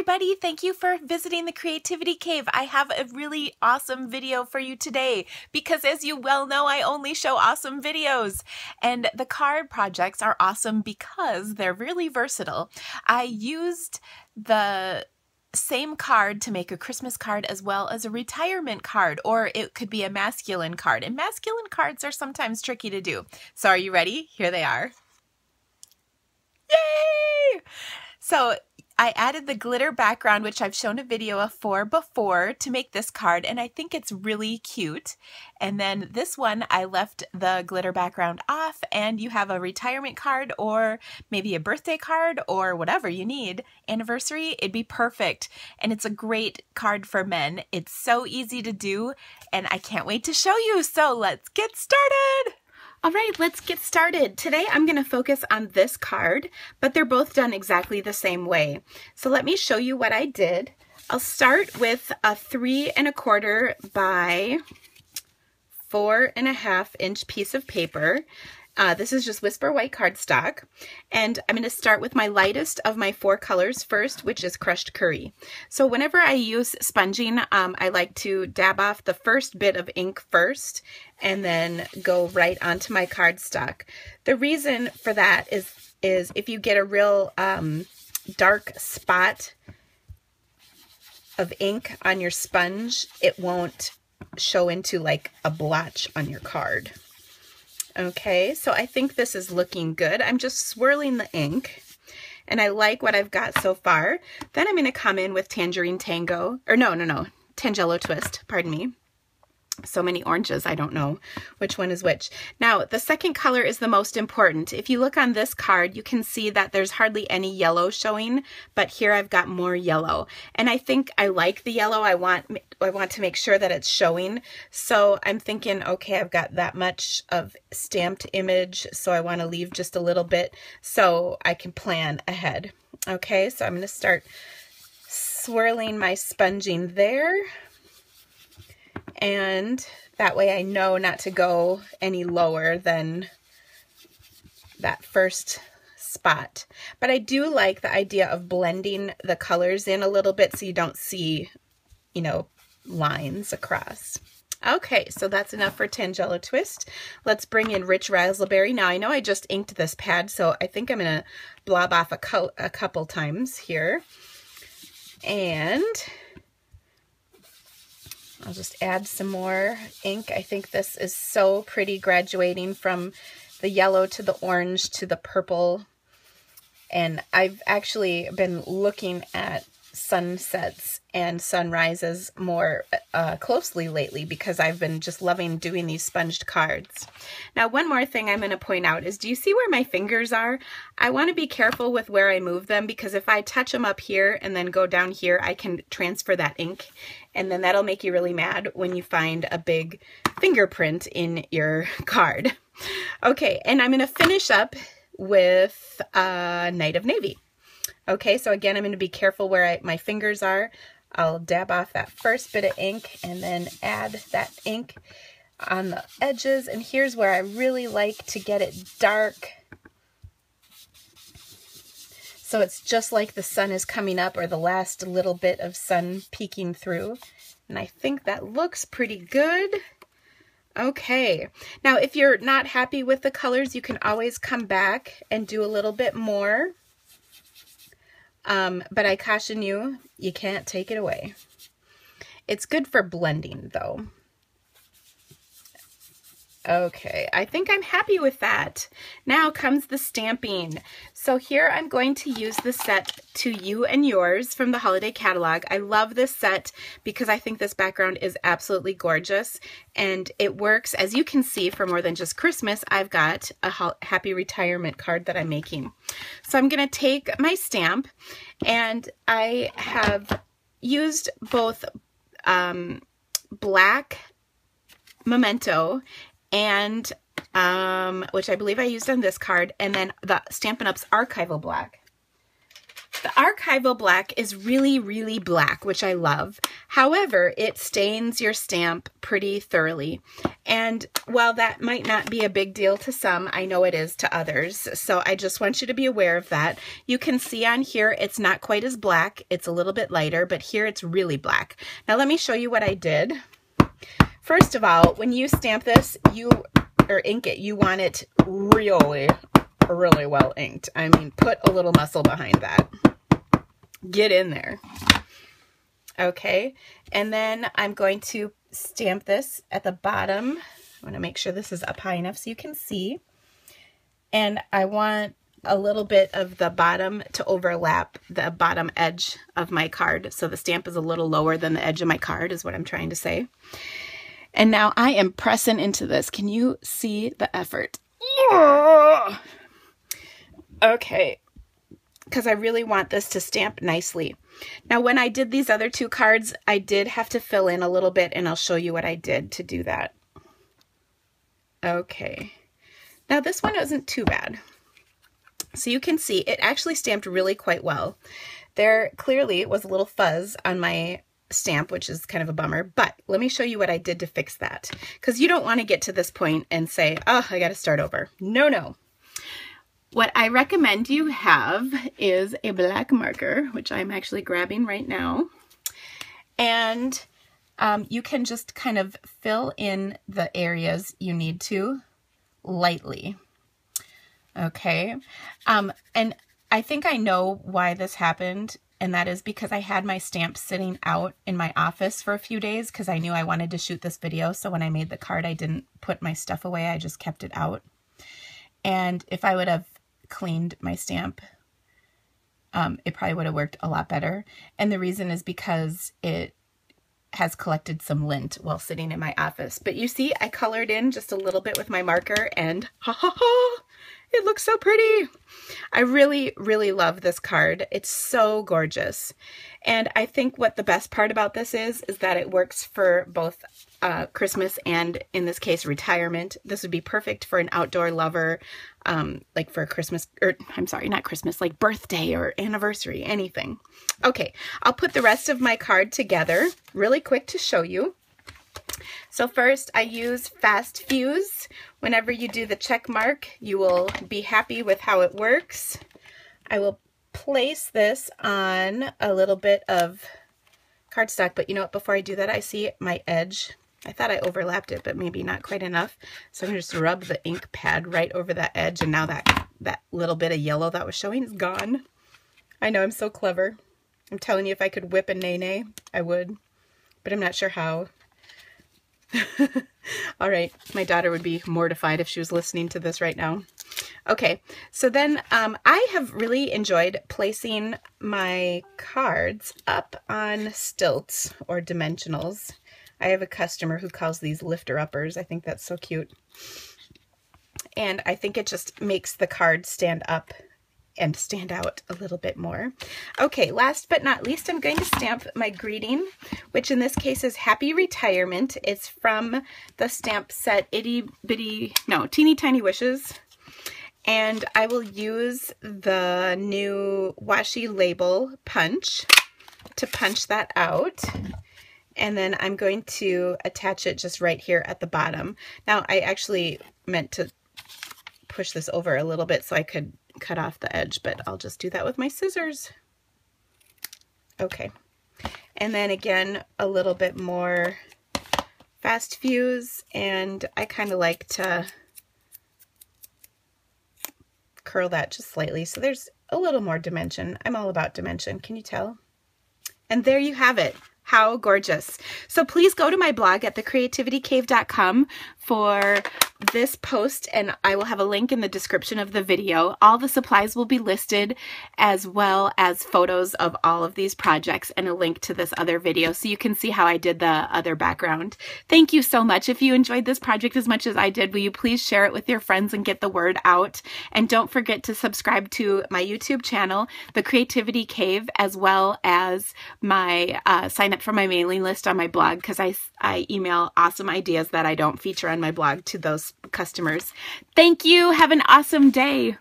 everybody. Thank you for visiting the Creativity Cave. I have a really awesome video for you today because, as you well know, I only show awesome videos. And the card projects are awesome because they're really versatile. I used the same card to make a Christmas card as well as a retirement card, or it could be a masculine card. And masculine cards are sometimes tricky to do. So are you ready? Here they are. Yay! So I added the glitter background, which I've shown a video for before, to make this card, and I think it's really cute. And then this one, I left the glitter background off, and you have a retirement card or maybe a birthday card or whatever you need. Anniversary, it'd be perfect. And it's a great card for men. It's so easy to do, and I can't wait to show you. So let's get started. All right, let's get started. Today I'm going to focus on this card, but they're both done exactly the same way. So let me show you what I did. I'll start with a 3 1/4 by 4 1/2 inch piece of paper. This is just Whisper White cardstock, and I'm going to start with my lightest of my 4 colors first, which is Crushed Curry. So whenever I use sponging, I like to dab off the first bit of ink first and then go right onto my cardstock. The reason for that is if you get a real dark spot of ink on your sponge, it won't show into like a blotch on your card. Okay, so I think this is looking good. I'm just swirling the ink, and I like what I've got so far. Then I'm going to come in with Tangerine Tango, or no, Tangelo Twist, pardon me. So many oranges, I don't know which one is which. Now, the second color is the most important. If you look on this card, you can see that there's hardly any yellow showing, but here I've got more yellow. And I think I like the yellow. I want to make sure that it's showing. So I'm thinking, okay, I've got that much of stamped image, so I want to leave just a little bit so I can plan ahead. Okay, so I'm going to start swirling my sponging there. And that way I know not to go any lower than that first spot. But I do like the idea of blending the colors in a little bit so you don't see, you know, lines across. Okay, so that's enough for Tangelo Twist. Let's bring in Rich Razzleberry. Now, I know I just inked this pad, so I think I'm going to blob off a couple times here. And I'll just add some more ink. I think this is so pretty, graduating from the yellow to the orange to the purple. And I've actually been looking at sunsets and sunrises more closely lately because I've been just loving doing these sponged cards. Now, one more thing I'm going to point out is, do you see where my fingers are? I want to be careful with where I move them, because if I touch them up here and then go down here, I can transfer that ink, and then that'll make you really mad when you find a big fingerprint in your card. Okay, and I'm going to finish up with Night of Navy. Okay, so again, I'm going to be careful where my fingers are. I'll dab off that first bit of ink and then add that ink on the edges. And here's where I really like to get it dark, so it's just like the sun is coming up, or the last little bit of sun peeking through. And I think that looks pretty good. Okay, now if you're not happy with the colors, you can always come back and do a little bit more. But I caution you, you can't take it away. It's good for blending, though. Okay, I think I'm happy with that. Now comes the stamping. So here I'm going to use the set To You and Yours from the holiday catalog. I love this set because I think this background is absolutely gorgeous, and it works, as you can see, for more than just Christmas. I've got a happy retirement card that I'm making. So I'm going to take my stamp, and I have used both black Memento and which I believe I used on this card, and then the Stampin' Up's Archival Black. The Archival Black is really, really black, which I love. However, it stains your stamp pretty thoroughly. And while that might not be a big deal to some, I know it is to others. So I just want you to be aware of that. You can see on here, it's not quite as black. It's a little bit lighter, but here it's really black. Now let me show you what I did. First of all, when you stamp this, or ink it, you want it really well inked. I mean, put a little muscle behind that. Get in there. Okay, and then I'm going to stamp this at the bottom. I want to make sure this is up high enough so you can see. And I want a little bit of the bottom to overlap the bottom edge of my card. So the stamp is a little lower than the edge of my card is what I'm trying to say. And now I am pressing into this. Can you see the effort? Okay, because I really want this to stamp nicely. Now, when I did these other two cards, I did have to fill in a little bit, and I'll show you what I did to do that. Okay. Now, this one isn't too bad. So you can see it actually stamped really quite well. There clearly was a little fuzz on my stamp, which is kind of a bummer, but let me show you what I did to fix that, because you don't want to get to this point and say, oh, I got to start over. No. What I recommend you have is a black marker, which I'm actually grabbing right now. And you can just kind of fill in the areas you need to lightly. Okay. And I think I know why this happened. And that is because I had my stamps sitting out in my office for a few days because I knew I wanted to shoot this video. So when I made the card, I didn't put my stuff away. I just kept it out. And if I would have cleaned my stamp, it probably would have worked a lot better. And the reason is because it has collected some lint while sitting in my office. But you see, I colored in just a little bit with my marker and it looks so pretty. I really, really love this card. It's so gorgeous. And I think what the best part about this is that it works for both Christmas and, in this case, retirement. This would be perfect for an outdoor lover, like for Christmas, or I'm sorry, not Christmas, like birthday or anniversary, anything. Okay, I'll put the rest of my card together really quick to show you. So first, I use Fast Fuse. Whenever you do the check mark, you will be happy with how it works. I will place this on a little bit of cardstock, but you know what, before I do that, I see my edge. I thought I overlapped it, but maybe not quite enough. So I'm going to just rub the ink pad right over that edge, and now that little bit of yellow that was showing is gone. I know, I'm so clever. I'm telling you, if I could whip a nay-nay, I would, but I'm not sure how. All right, my daughter would be mortified if she was listening to this right now. Okay, so then I have really enjoyed placing my cards up on stilts or dimensionals. I have a customer who calls these lifter-uppers. I think that's so cute. And I think it just makes the card stand up and stand out a little bit more. Okay, last but not least, I'm going to stamp my greeting, which in this case is Happy Retirement. It's from the stamp set Teeny Tiny Wishes. And I will use the new washi label punch to punch that out. And then I'm going to attach it just right here at the bottom. Now, I actually meant to push this over a little bit so I could cut off the edge, but I'll just do that with my scissors. Okay. And then again, a little bit more Fast Fuse, and I kind of like to curl that just slightly so there's a little more dimension. I'm all about dimension, can you tell? And there you have it. How gorgeous. So please go to my blog at thecreativitycave.com for this post, and I will have a link in the description of the video. All the supplies will be listed, as well as photos of all of these projects and a link to this other video so you can see how I did the other background. Thank you so much. If you enjoyed this project as much as I did, will you please share it with your friends and get the word out? And don't forget to subscribe to my YouTube channel, The Creativity Cave, as well as my sign up for my mailing list on my blog, because I email awesome ideas that I don't feature on my blog to those customers. Thank you. Have an awesome day.